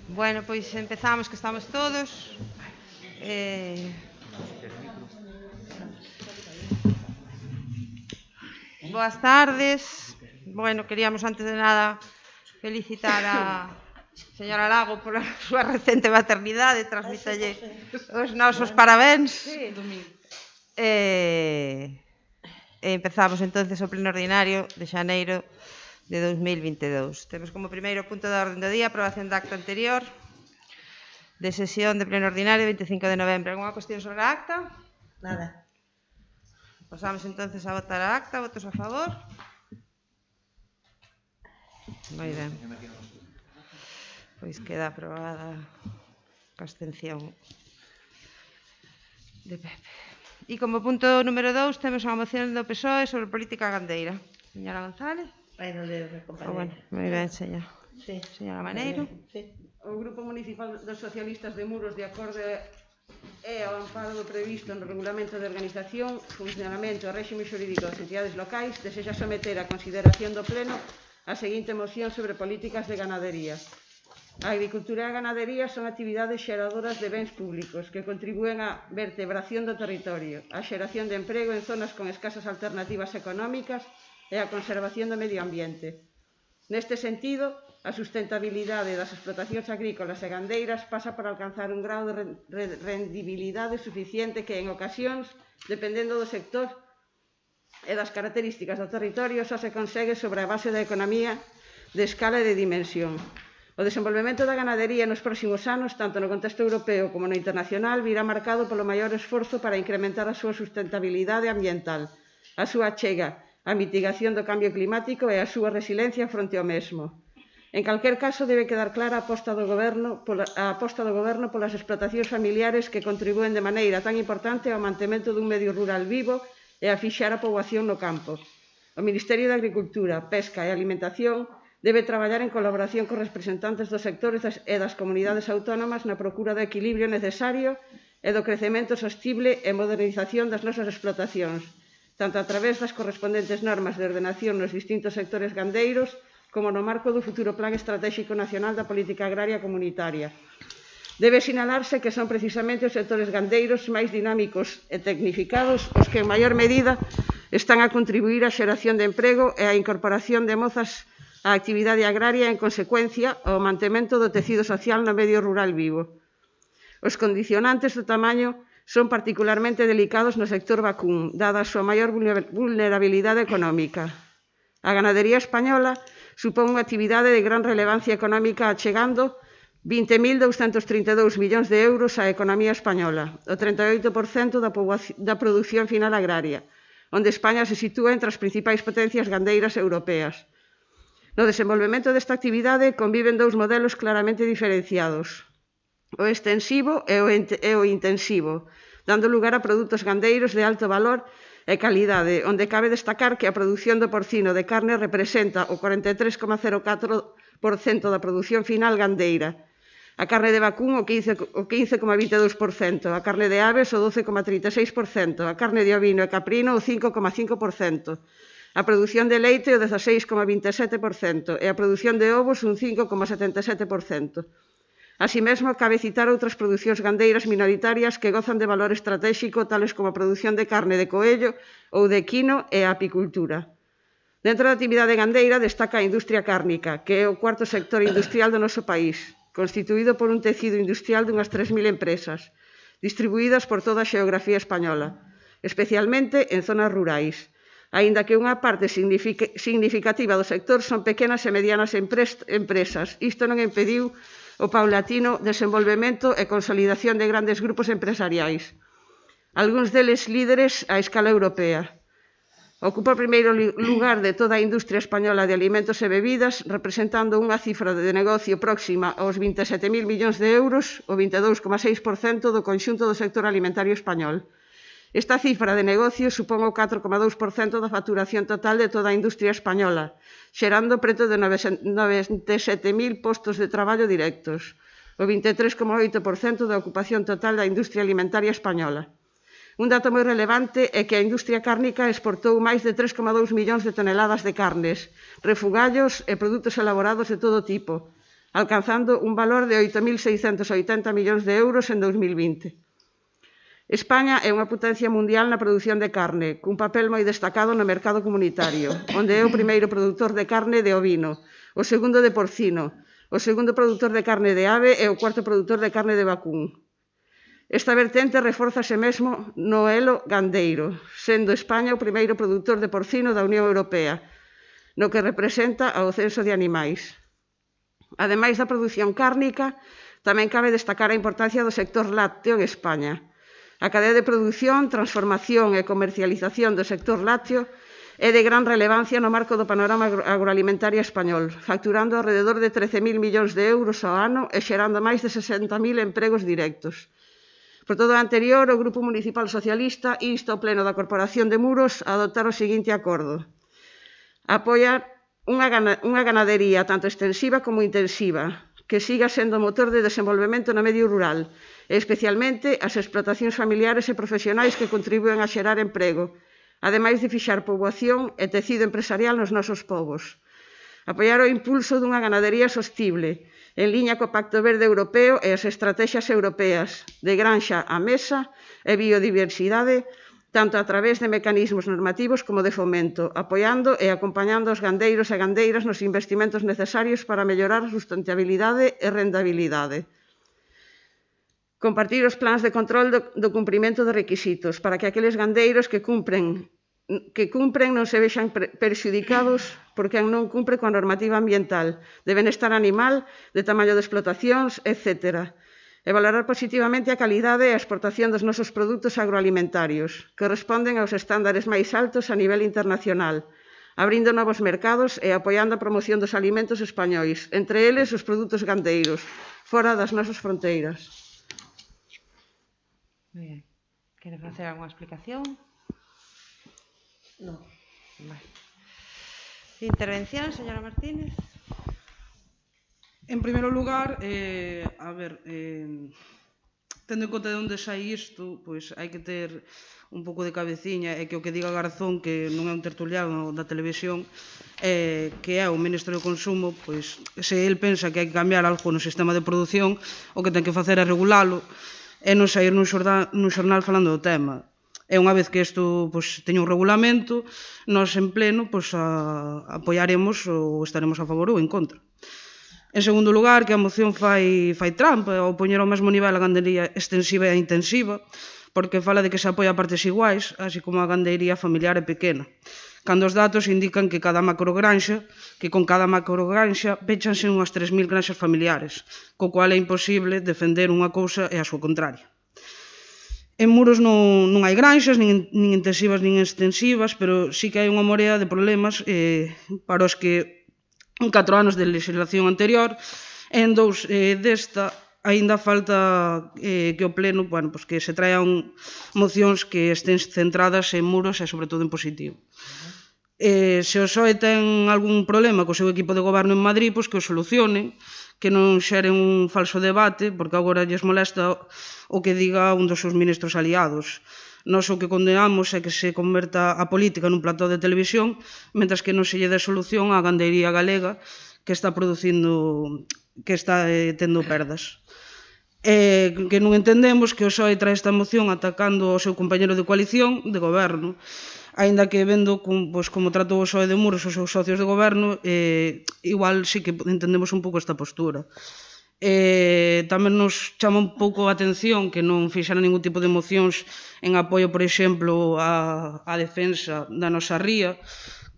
Bueno, pois empezamos, que estamos todos. Boas tardes. Bueno, queríamos antes de nada felicitar a señora Lago pola súa recente maternidade, transmítelle os nosos parabéns. Empezamos entonces o pleno ordinario de xaneiro de 2022. Temos como primeiro punto da orde do día a aprobación da acta anterior de sesión de pleno ordinario 25 de novembro. Alguna cuestión sobre a acta? Nada. Pasamos entonces a votar a acta. Votos a favor? Moi ben. Pois queda aprobada a abstención de Pepe. E como punto número 2 temos unha moción do PSOE sobre política gandeira. Señora González? Aí non leo, compañero. Bueno, moi ben, señora. Sí. Señora Maneiro? Sí. O Grupo Municipal dos Socialistas de Muros, de acordo e ao amparo do previsto no Regulamento de Organización, Funcionamento e Réxime Xurídico das Entidades Locais, desexa someter a consideración do Pleno a seguinte moción sobre políticas de ganadería. A agricultura e a ganadería son actividades xeradoras de bens públicos que contribúen á vertebración do territorio, á xeración de emprego en zonas con escasas alternativas económicas e á conservación do medio ambiente. Neste sentido, a sustentabilidade das explotacións agrícolas e gandeiras pasa por alcanzar un grau de rendibilidade suficiente que, en ocasións, dependendo do sector e das características do territorio, só se consegue sobre a base da economía de escala e de dimensión. O desenvolvemento da ganadería nos próximos anos, tanto no contexto europeo como no internacional, virá marcado polo maior esforzo para incrementar a súa sustentabilidade ambiental, a súa achega, a mitigación do cambio climático e a súa resiliencia fronte ao mesmo. En calquer caso, debe quedar clara a aposta do Goberno polas explotacións familiares que contribúen de maneira tan importante ao mantemento dun medio rural vivo e a fixar a poboación no campo. O Ministerio de Agricultura, Pesca e Alimentación debe traballar en colaboración cos representantes dos sectores e das comunidades autónomas na procura do equilibrio necesario e do crecemento sostible e modernización das nosas explotacións, tanto a través das correspondentes normas de ordenación nos distintos sectores gandeiros como no marco do futuro Plan Estratégico Nacional da Política Agraria Comunitaria. Debe sinalarse que son precisamente os sectores gandeiros máis dinámicos e tecnificados os que en maior medida están a contribuir á xeración de emprego e á incorporación de mozas á actividade agraria e, en consecuencia, ao mantemento do tecido social no medio rural vivo. Os condicionantes do tamaño son particularmente delicados no sector vacún, dada a súa maior vulnerabilidade económica. A ganadería española supón unha actividade de gran relevancia económica achegando 20.232 millóns de euros á economía española, o 38% da produción final agraria, onde España se sitúa entre as principais potencias gandeiras europeas. No desenvolvemento desta actividade conviven dous modelos claramente diferenciados: o extensivo e o intensivo, dando lugar a produtos gandeiros de alto valor e calidade, onde cabe destacar que a produción do porcino de carne representa o 43,04% da produción final gandeira, a carne de vacún o 15,22%, a carne de aves o 12,36%, a carne de ovino e caprino o 5,5%, a produción de leite o 16,27% e a produción de ovos un 5,77%. Así mesmo, cabe citar outras producións gandeiras minoritarias que gozan de valor estratégico, tales como a produción de carne de coello ou de equino e a apicultura. Dentro da actividade gandeira destaca a industria cárnica, que é o cuarto sector industrial do noso país, constituído por un tecido industrial dunhas 3.000 empresas, distribuídas por toda a xeografía española, especialmente en zonas rurais, aínda que unha parte significativa do sector son pequenas e medianas empresas. Isto non impediu o paulatino desenvolvemento e consolidación de grandes grupos empresariais, algúns deles líderes á escala europea. Ocupa o primeiro lugar de toda a industria española de alimentos e bebidas, representando unha cifra de negocio próxima aos 27.000 millóns de euros, o 22,6% do conxunto do sector alimentario español. Esta cifra de negocio supón o 4,2% da facturación total de toda a industria española, xerando preto de 97.000 postos de traballo directos, o 23,8% da ocupación total da industria alimentaria española. Un dato moi relevante é que a industria cárnica exportou máis de 3,2 millóns de toneladas de carnes, refugallos e produtos elaborados de todo tipo, alcanzando un valor de 8.680 millóns de euros en 2020. España é unha potencia mundial na produción de carne, cun papel moi destacado no mercado comunitario, onde é o primeiro produtor de carne de ovino, o segundo de porcino, o segundo produtor de carne de ave e o cuarto produtor de carne de vacún. Esta vertente refórzase mesmo no elo gandeiro, sendo España o primeiro produtor de porcino da Unión Europea, no que representa ao censo de animais. Ademais da produción cárnica, tamén cabe destacar a importancia do sector lácteo en España. A cadea de produción, transformación e comercialización do sector lácteo é de gran relevancia no marco do panorama agroalimentario español, facturando alrededor de 13.000 millóns de euros ao ano e xerando máis de 60.000 empregos directos. Por todo o anterior, o Grupo Municipal Socialista insta ao Pleno da Corporación de Muros a adoptar o seguinte acordo: apoiar unha ganadería tanto extensiva como intensiva, que siga sendo motor de desenvolvemento no medio rural, e especialmente as explotacións familiares e profesionais que contribúen a xerar emprego, ademais de fixar poboación e tecido empresarial nos nosos povos. Apoiar o impulso dunha ganadería sostible, en liña co Pacto Verde Europeo e as estratexias europeas de granxa á mesa e biodiversidade, tanto a través de mecanismos normativos como de fomento, apoiando e acompañando os gandeiros e gandeiras nos investimentos necesarios para mellorar a sustentabilidade e rendabilidade. Compartir os plans de control do cumprimento de requisitos para que aqueles gandeiros que cumpren non se vexan perxudicados por quen non cumpre coa normativa ambiental, de benestar animal, de tamaño de explotacións, etc. E valorar positivamente a calidade e a exportación dos nosos produtos agroalimentarios, que responden aos estándares máis altos a nivel internacional, abrindo novos mercados e apoiando a promoción dos alimentos españois, entre eles os produtos gandeiros, fora das nosas fronteiras. Moi ben. Quere facer algunha explicación? No. Vale. Intervención, señora Martínez. En primeiro lugar, tendo en conta de onde sai isto, pois hai que ter un pouco de cabeciña, e que o que diga Garzón, que non é un tertuliano da televisión, que é o Ministro do Consumo, pois se el pensa que hai que cambiar algo no sistema de produción, o que ten que facer é regulalo e non sair nun xornal falando do tema. E unha vez que isto teña un regulamento, nós en pleno apoiaremos ou estaremos a favor ou en contra. En segundo lugar, que a moción fai trampa ao poñer ao mesmo nivel a gandería extensiva e intensiva, porque fala de que se apoia a partes iguais, así como a gandería familiar e pequena, cando os datos indican que con cada macrogranxa péchanse unhas 3.000 granxas familiares, co cual é imposible defender unha cousa e a súa contraria. En Muros non hai granxas, nin intensivas nin extensivas, pero sí que hai unha morea de problemas para os que en 4 anos de legislación anterior, en 2 desta, aínda falta que o Pleno, que se traian mocións que estén centradas en Muros e sobre todo en positivo. Se o PSOE ten algún problema co seu equipo de goberno en Madrid, pois que o solucionen, que non xeren un falso debate, porque agora lles molesta o que diga un dos seus ministros aliados. Nós o que condenamos é que se converta a política nun plató de televisión, mentras que non se lle dé solución á gandeiría galega que está tendo perdas. Que non entendemos que o PSOE trae esta moción atacando ao seu compañero de coalición de goberno, aínda que vendo como tratou o PSOE de Muros os seus socios de goberno, igual sí que entendemos un pouco esta postura. Tamén nos chama un pouco a atención que non fixeran ningún tipo de mocións en apoio, por exemplo, á defensa da nosa ría,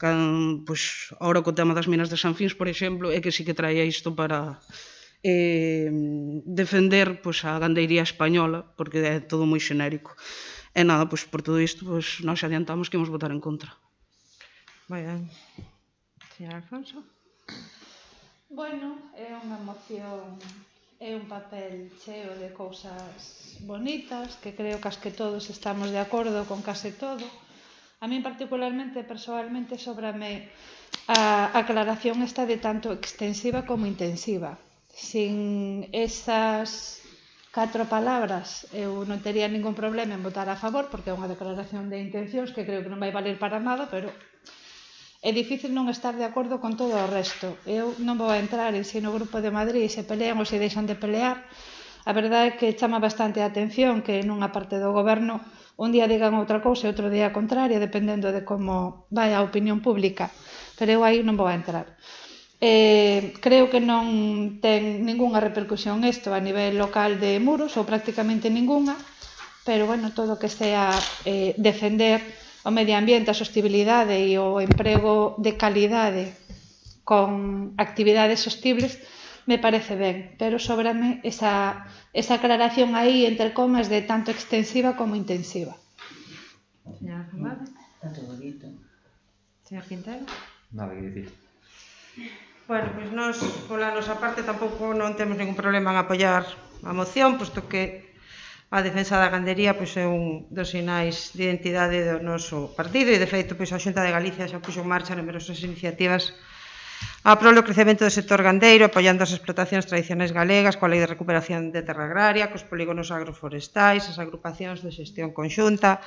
agora co tema das minas de Sanfins, por exemplo, é que sí que traía isto para defender a gandeiría española, porque é todo moi xenérico. E nada, por todo isto, nós adiantamos que imos votar en contra. Moi ben. Señor Alfonso. Bueno, é unha moción, é un papel cheo de cousas bonitas, que creo que as que todos estamos de acordo con case todo. A min particularmente, persoalmente, sóbrame a aclaración esta de tanto extensiva como intensiva. Sin esas 4 palabras eu non tería ningún problema en votar a favor, porque é unha declaración de intencións que creo que non vai valer para nada, pero é difícil non estar de acordo con todo o resto. Eu non vou a entrar en se no Grupo de Madrid se pelean ou se deixan de pelear. A verdade é que chama bastante a atención que nunha parte do goberno un día digan outra cousa e outro día a contraria, dependendo de como vai a opinión pública. Pero eu aí non vou a entrar. Creo que non ten ningunha repercusión isto a nivel local de Muros, ou prácticamente ningunha, pero bueno, todo que sea defender o medio ambiente, a sostibilidade e o emprego de calidade con actividades sostibles me parece ben, pero sóbrame esa aclaración aí entre comas de tanto extensiva como intensiva. Señora Zambada. Tanto bonito. Señor Quintero. Nada que dicir. Bueno, pois nós, pola nosa parte, tampouco non temos ningún problema en apoiar a moción, posto que a defensa da gandería pois, é un dos sinais de identidade do noso partido e, de feito, pois, a Xunta de Galicia xa puxo en marcha numerosas iniciativas a prol do crecemento do sector gandeiro, apoiando as explotacións tradicionais galegas, coa lei de recuperación de terra agraria, cos polígonos agroforestais, as agrupacións de xestión conxunta,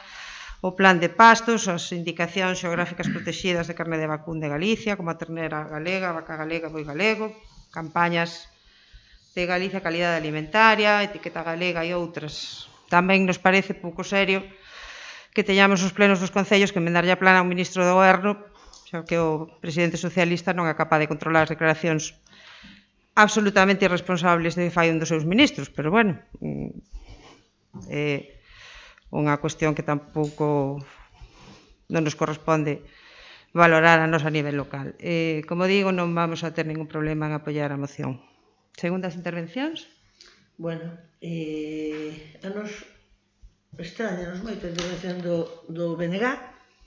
o plan de pastos, as indicacións xeográficas protegidas de carne de vacún de Galicia, como a ternera galega, vaca galega, boi galego, campañas de Galicia, calidade alimentaria, etiqueta galega e outras. Tamén nos parece pouco serio que teñamos os plenos dos concellos que enmendarlle a plana a un ministro do goberno, xa que o presidente socialista non é capaz de controlar as declaracións absolutamente irresponsables de fai un dos seus ministros, pero bueno, unha cuestión que tampouco non nos corresponde valorar a nos a nivel local. Como digo, non vamos a ter ningún problema en apoiar a moción. Segundas intervencións? Bueno, a nos extrañanos moito a intervención do BNG.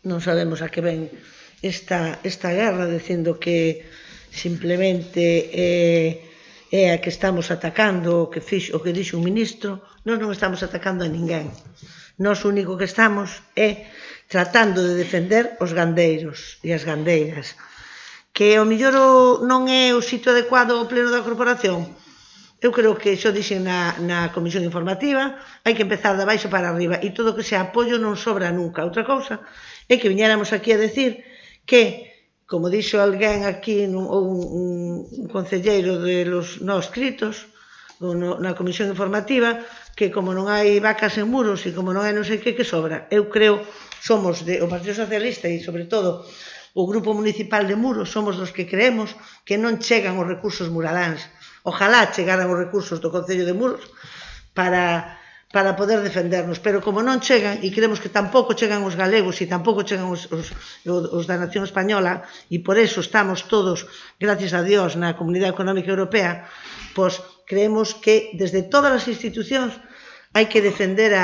Non sabemos a que ven esta guerra, dicindo que simplemente é a que estamos atacando o que dixo un ministro. Nós non estamos atacando a ninguén. Nós o único que estamos é tratando de defender os gandeiros e as gandeiras. Que ao mellor non é o sitio adecuado ao pleno da corporación. Eu creo que xo dixen na comisión informativa, hai que empezar de baixo para arriba e todo o que sea apoio non sobra nunca. Outra cousa é que viñéramos aquí a decir que, como dixo alguén aquí, un concelleiro de los no escritos na comisión informativa, que como non hai vacas en Muros e como non hai non sei que sobra. Eu creo, somos o Partido Socialista e sobre todo o Grupo Municipal de Muros, somos dos que creemos que non chegan os recursos muradáns. Ojalá chegaran os recursos do Concello de Muros para poder defendernos, pero como non chegan e creemos que tampouco chegan os galegos e tampouco chegan os da nación española e por eso estamos todos, gracias a Dios, na Comunidade Económica Europea, pois creemos que desde todas as institucións hai que defender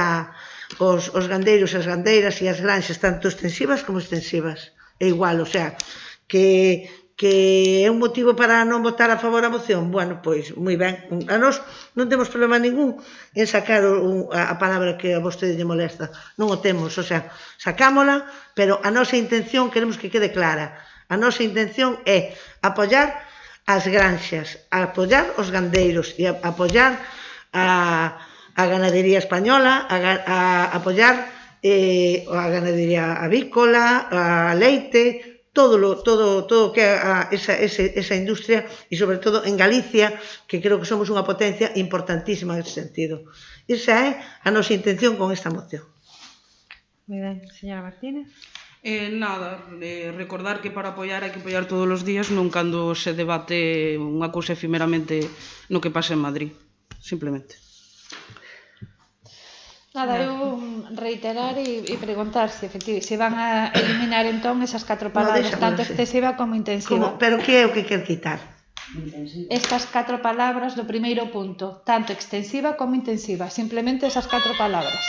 os gandeiros e as gandeiras e as granxas, tanto extensivas como extensivas. É igual, o sea, que é un motivo para non votar a favor a moción. Bueno, pois, moi ben. A nós non temos problema ningún en sacar a palabra que a vostede lle molesta. Non o temos, o sea, sacámola, pero a nosa intención queremos que quede clara. A nosa intención é apoiar as granxas, apoiar os gandeiros e apoiar a ganadería española, a apoiar a ganadería avícola, a leite, todo que esa industria e sobre todo en Galicia, que creo que somos unha potencia importantísima en ese sentido. Esa é a nosa intención con esta moción. Moi ben, señora Martínez. Nada, recordar que para apoiar hai que apoiar todos os días, non cando se debate unha cousa efímeramente no que pasa en Madrid, simplemente. Nada, eu reiterar e preguntar se van a eliminar entón esas 4 palabras, tanto excesiva como intensiva. Pero que é o que quer quitar? Estas 4 palabras do primeiro punto, tanto extensiva como intensiva, simplemente esas 4 palabras.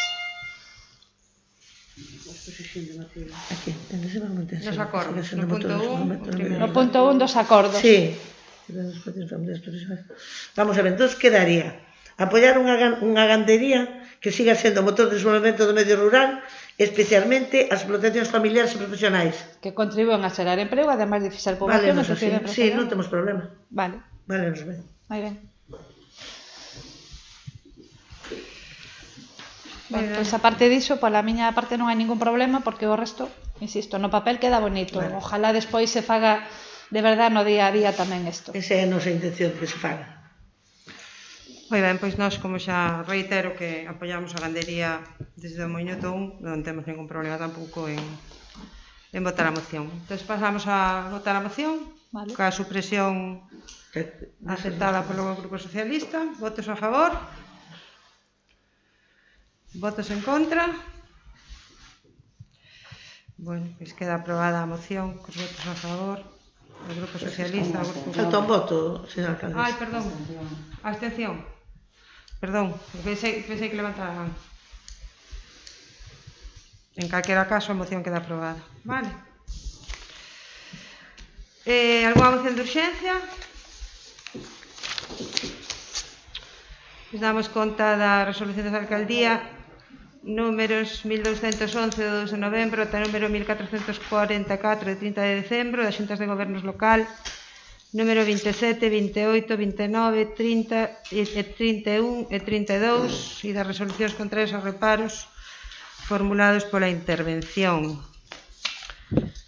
Nos acordos, no punto 1. No punto 1 dos acordos. Sí. Vamos a ver, entón quedaría apoiar unha gandería que siga sendo motor de desenvolvemento do medio rural, especialmente as explotacións familiares e profesionais. Que contribúen a xerar emprego, además de fixar poboación. Sí, non temos problema. Vale. Vale, nos ben. Moi ben. Bueno, pois a parte diso, pola miña parte non hai ningún problema porque o resto, insisto, no papel queda bonito. Ojalá despois se faga de verdad no día a día tamén isto. Esa é a nosa intención que se faga. Moi ben, pois nós, como xa reitero, que apoiamos a gandería desde o minuto 1, non temos ningún problema tampouco en votar a moción. Entón, pasamos a votar a moción, Vale. coa supresión aceptada polo Grupo Socialista. Votos a favor? Votos en contra? Bueno, pois queda aprobada a moción cos votos a favor do Grupo Socialista. Falta un voto, señor alcalde. Ai, perdón, abstención. Perdón, pensei que levantaban. En calquera caso, a moción queda aprobada. Vale. Alguna moción de urxencia? Nos damos conta da resolución da alcaldía números 1211 de 2 de novembro ata número 1444 de 30 de decembro das xuntas de gobernos local, número 27, 28, 29, 30, 31 e 32 e das resolucións contrarias aos reparos formulados pola intervención.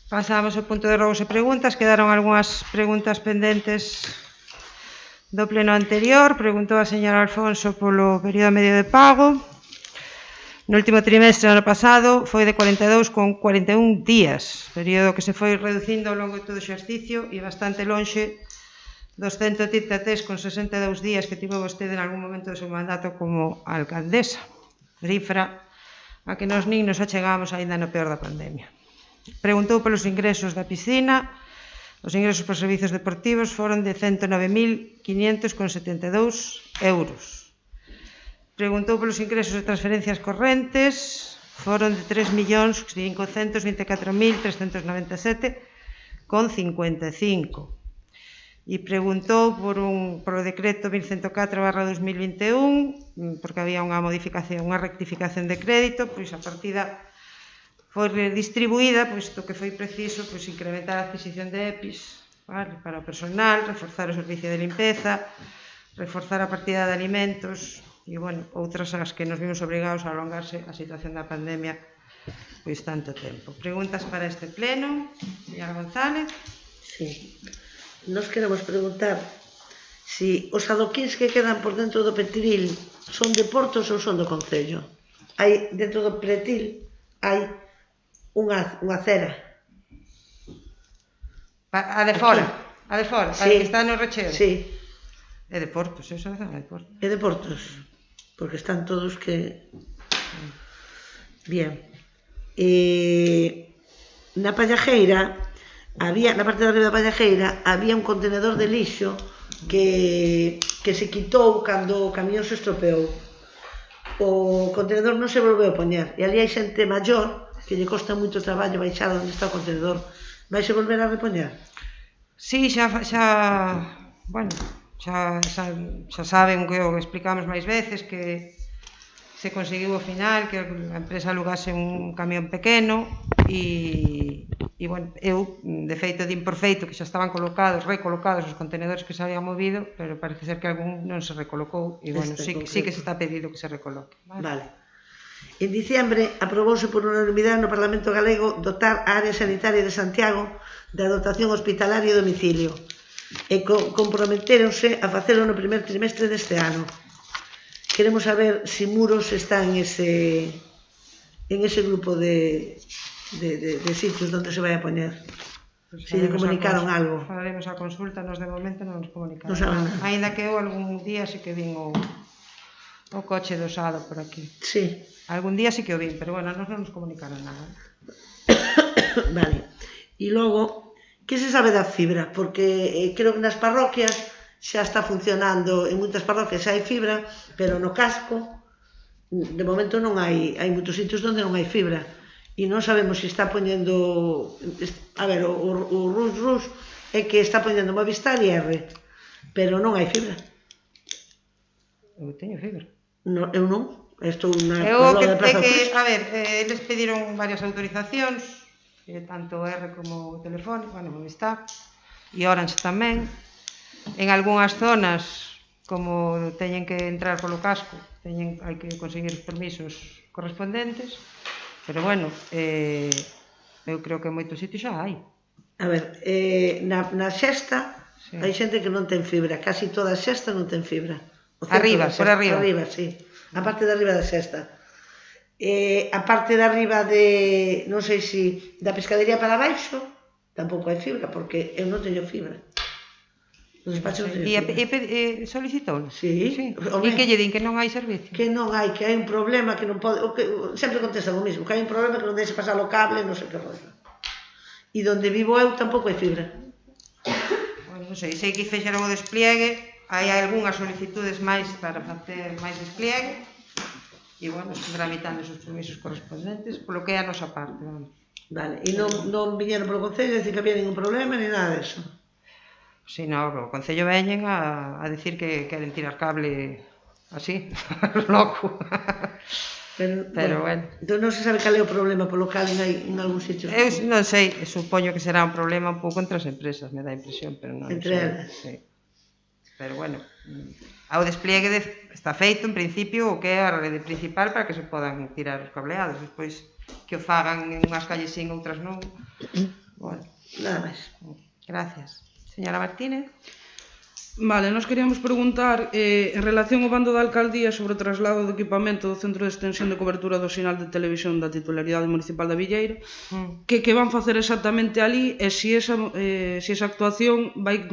Pasamos ao punto de rogos e preguntas. Quedaron algunhas preguntas pendentes do pleno anterior. Preguntou a señora Alfonso polo período medio de pago. No último trimestre do ano pasado foi de 42,41 días, período que se foi reducindo ao longo de todo o exercicio e bastante lonxe dos 133,62 días que tivo vostede en algún momento do seu mandato como alcaldesa, cifra a que nos nin nos achegamos aínda no peor da pandemia. Preguntou polos ingresos da piscina. Os ingresos por servizos deportivos foron de 109.572 euros. Preguntou polos ingresos de transferencias correntes, foron de 3.524.397,55. E preguntou por o decreto 1104/2021, porque había unha modificación, unha rectificación de crédito, pois a partida foi redistribuída, posto que foi preciso incrementar a adquisición de EPIs para o personal, reforzar o servicio de limpeza, reforzar a partida de alimentos e, bueno, outras as que nos vimos obrigados a alongarse a situación da pandemia pois tanto tempo. Preguntas para este pleno, señora González? Sí. Nos queremos preguntar si os adoquins que quedan por dentro do Petril son de Portos ou son do Concello. Hai, dentro do Petril, hai unha cera. A de fora, a de fora, a que está no recheo. Sí. É de Portos, eso é de Portos. É de Portos, porque están todos que... Bien. Na Pallajeira, na parte de arriba da Pallajeira, había un contenedor de lixo que se quitou cando o camión se estropeou. O contenedor non se volveu a poñer, e ali hai xente maior que lle costa moito traballo baixar onde está o contenedor. Vai se volver a repoñer? Sí, xa saben que o explicamos máis veces, que se conseguiu ao final que a empresa alugase un camión pequeno e bueno, eu, de feito, din por feito que xa estaban recolocados os contenedores que se habían movido, pero parece ser que algún non se recolocou e, bueno, sí que se está pedido que se recoloque. Vale. En diciembre aprobouse por unanimidade no Parlamento Galego dotar a área sanitaria de Santiago da dotación hospitalaria e domicilio e comprometéronse a facelo no primer trimestre deste ano. Queremos saber se Muros está en ese grupo de sitios onde se vai a poñer. Se lle comunicaron algo. Faremos a consulta, nos de momento non nos comunicaron nada. Ainda que eu algún día sí que vin o coche dosado por aquí. Sí. Algún día sí que o vin, pero bueno, non nos comunicaron nada. Vale. E logo, que se sabe da fibra? Porque creo que nas parroquias xa está funcionando, en moitas parroquias xa hai fibra, pero no casco de momento non hai moitos sitios onde non hai fibra e non sabemos se está poñendo, a ver, o Rus é que está poñendo Movistar e R, pero non hai fibra. Eu teño fibra. Eu non, estou na logo de Praza Cruz. A ver, eles pediron varias autorizacións, tanto R como Telefónica, bueno, Movistar e Orange tamén. En algunhas zonas, como teñen que entrar polo casco, hai que conseguir os permisos correspondentes, pero bueno, eu creo que en moitos sitios xa hai. A ver, na Xesta Sí. hai xente que non ten fibra, casi toda a Xesta non ten fibra. O centro Arriba, da por Xesta, arriba. Arriba, sí. A parte de arriba da Xesta. A parte de arriba de, non sei se, da pescadería para baixo, tampouco hai fibra, porque eu non teño fibra. No despacho non teño fibra. E solicitou? Sí. E que lle din que non hai servicio? Que non hai, que hai un problema, que non pode, sempre contestan o mismo, que hai un problema que non deixe pasar o cable, non sei que rollo. E donde vivo eu tampouco hai fibra. Bueno, non sei que fixeron o despliegue, hai algunhas solicitudes máis para facer máis despliegue, e bueno, están tramitando os permisos correspondentes, polo que é a nosa parte, vamos. Vale, e non viñeron polo Concello a decir que había ningún problema, ni nada deso. Si, no, o Concello veñen a decir que queren tirar cable así, loco. Pero bueno. Entón non se sabe cal é o problema polo cal en algún sitio. Eu non sei, supoño que será un problema un pouco entre as empresas, me dá a impresión, pero non Entre sei. elas. Sí. Pero bueno, ao despliegue está feito, en principio, o que é a rede principal para que se podan tirar os cableados. Despois que o fagan en unhas calles sin, outras non. Bueno, Nada máis. gracias. Señora Martínez. Vale, nos queríamos preguntar en relación ao bando da alcaldía sobre o traslado do equipamento do Centro de Extensión de Cobertura do Sinal de Televisión da titularidade municipal da Villeira, que van facer exactamente ali e se esa actuación vai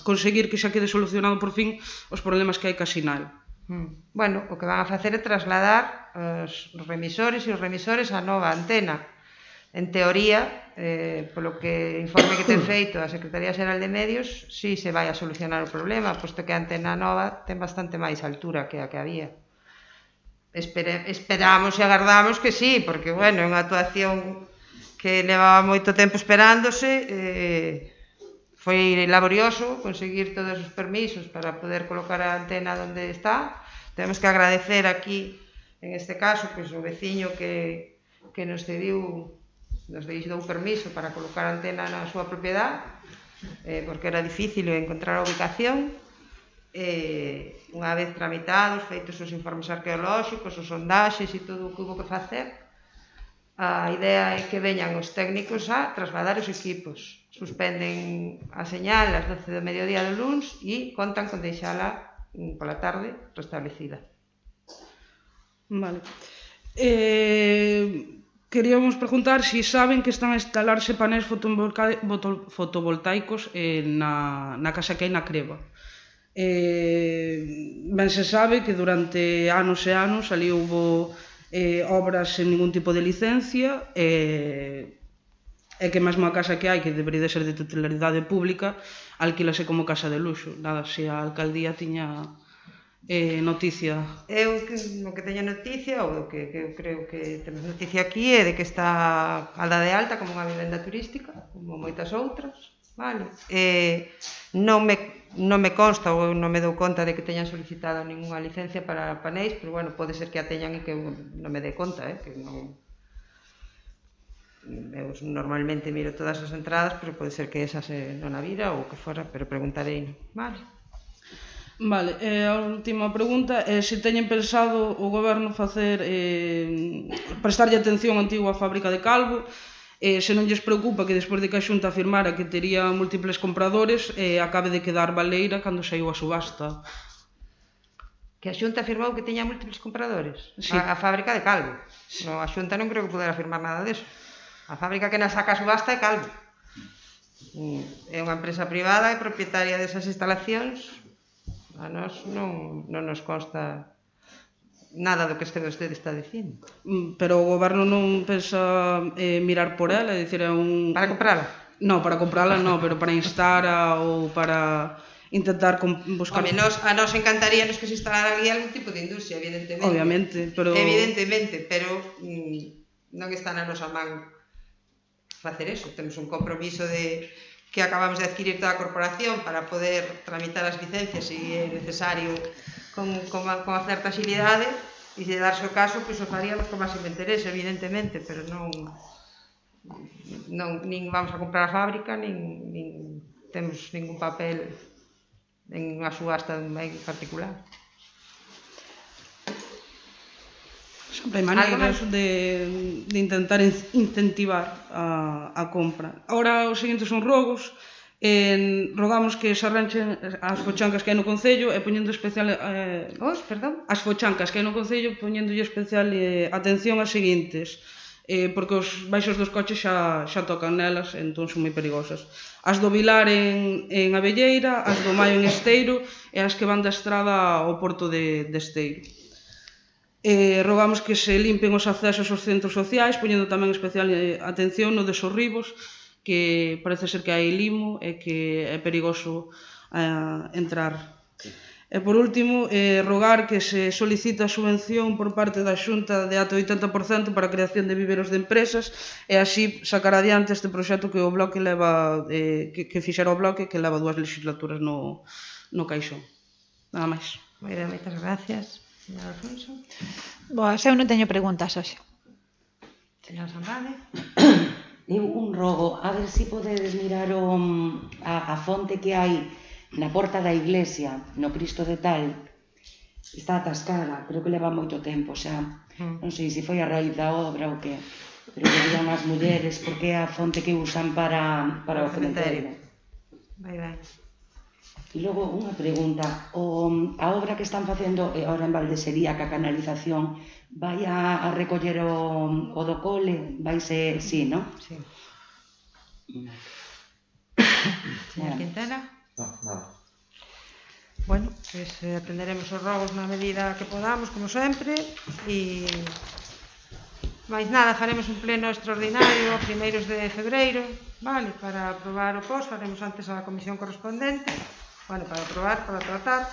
conseguir que xa quede solucionado por fin os problemas que hai ca sinal. Bueno, o que van a facer é trasladar os remisores e os remisores á nova antena. En teoría, polo que informe que ten feito a Secretaría Xeral de Medios, si se vai a solucionar o problema, posto que a antena nova ten bastante máis altura que a que había. Esperamos e agardamos que sí, porque, bueno, é unha actuación que levaba moito tempo esperándose, foi laborioso conseguir todos os permisos para poder colocar a antena onde está. Temos que agradecer aquí, en este caso, pois, o veciño que nos cediu, nos deu permiso para colocar a antena na súa propiedade, porque era difícil encontrar a ubicación. Unha vez tramitados, feitos os informes arqueolóxicos, os sondaxes e todo o que hubo que facer, a idea é que veñan os técnicos a trasladar os equipos. Suspenden a señal ás 12 do mediodía do luns e contan con deixala pola tarde restablecida. Vale. Queríamos preguntar se saben que están a instalarse paneis fotovoltaicos na casa que hai na Creba. Ben se sabe que durante anos e anos ali houve obras sen ningún tipo de licencia e que mesmo a casa que hai, que debería de ser de titularidade pública, alquilase como casa de luxo. Nada, se a alcaldía tiña noticia. Eu o que teño noticia, ou o que eu creo que temos noticia aquí, é de que está a da de alta como unha vivenda turística, como moitas outras, vale? Non me consta ou non me dou conta de que teñan solicitado ninguna licencia para paneis, pero bueno, pode ser que a teñan e que eu non me dé conta, que non... Eu normalmente miro todas as entradas, pero pode ser que esas non a vira ou que fora, pero preguntarei, vale? Vale, a última pregunta é se teñen pensado o goberno facer prestarlle atención á antigua fábrica de Calvo, se non lles preocupa que despois de que a Xunta afirmara que tería múltiples compradores acabe de quedar baleira cando saiu a subasta. Que a Xunta afirmou que tiña múltiples compradores? Sí. A fábrica de Calvo. No, a Xunta non creo que pudera afirmar nada deso. A fábrica que na saca a subasta é Calvo. É unha empresa privada e propietaria desas instalacións. A nós non nos consta nada do que vostede está dicindo. Pero o goberno non pensa mirar por ela, é dicir, é un... Para comprala? Non, para comprala non, pero para instar ou para intentar buscar... Home, a nos encantaríanos que se instalara ali algún tipo de industria, evidentemente. Obviamente, pero... Evidentemente, pero non está na nosa man facer eso. Temos un compromiso que acabamos de adquirir toda a corporación para poder tramitar as licencias se é necesario con a certa agilidade, e se darse o caso, pois o faríamos con máximo interese, evidentemente, pero nin vamos a comprar a fábrica, nin temos ningún papel en unha subasta en particular. Sempre hai maneiras de intentar incentivar a compra. Ahora os seguintes son rogos. Rogamos que se arranchen as fochancas que hai no Concello e poñendo especial as fochancas que hai no Concello poñéndolle especial atención as seguintes, porque os baixos dos coches xa tocan nelas, entón son moi perigosas. As do Vilar en Abelleira, as do Maio en Esteiro e as que van da estrada ao porto de Esteiro. Rogamos que se limpen os accesos aos centros sociais, poñendo tamén especial atención no de Sorribos, que parece ser que hai limo e que é perigoso entrar. E por último, rogar que se solicita a subvención por parte da Xunta de ata 80% para a creación de viveros de empresas e así sacar adiante este proxecto que o Bloque leva, que fixera o Bloque, que leva 2 legislaturas no caixón. Nada máis. Moi ben, moitas gracias. Señor Alfonso. Boa, eu non teño preguntas hoxe. Señor Sambade. Eu un rogo, a ver se podedes mirar a fonte que hai na porta da iglesia, no Cristo de Tal. Está atascada, creo que leva moito tempo xa. Non sei se foi a raíz da obra ou que, pero que digan as mulleres porque é a fonte que usan para o cementerio. Vai ben. E logo unha pregunta, a obra que están facendo agora en Valdesería, que a canalización, vai a recoller o do cole? Vai ser, sí, non? Sí. Señor Quintana? No, nada. Bueno, pues atenderemos os rogos na medida que podamos, como sempre, e máis nada, faremos un pleno extraordinario a primeiros de febreiro, vale, para aprobar o POS, faremos antes a comisión correspondente, bueno, para aprobar, para tratar.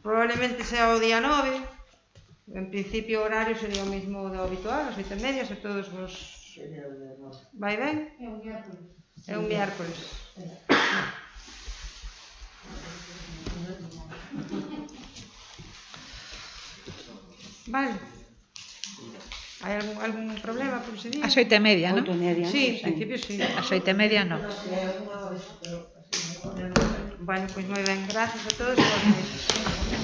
Probablemente sea o día 9, en principio o horario sería o mismo do habitual, as 8:30, se todos vos... Vai ben? É un miércoles. Vale. Hai algún problema por ese día? As 8:30, non? 8:30, Sí, en principio sí. As 8:30 non. Bueno, pois moi ben. Gracias a todos e boas noites.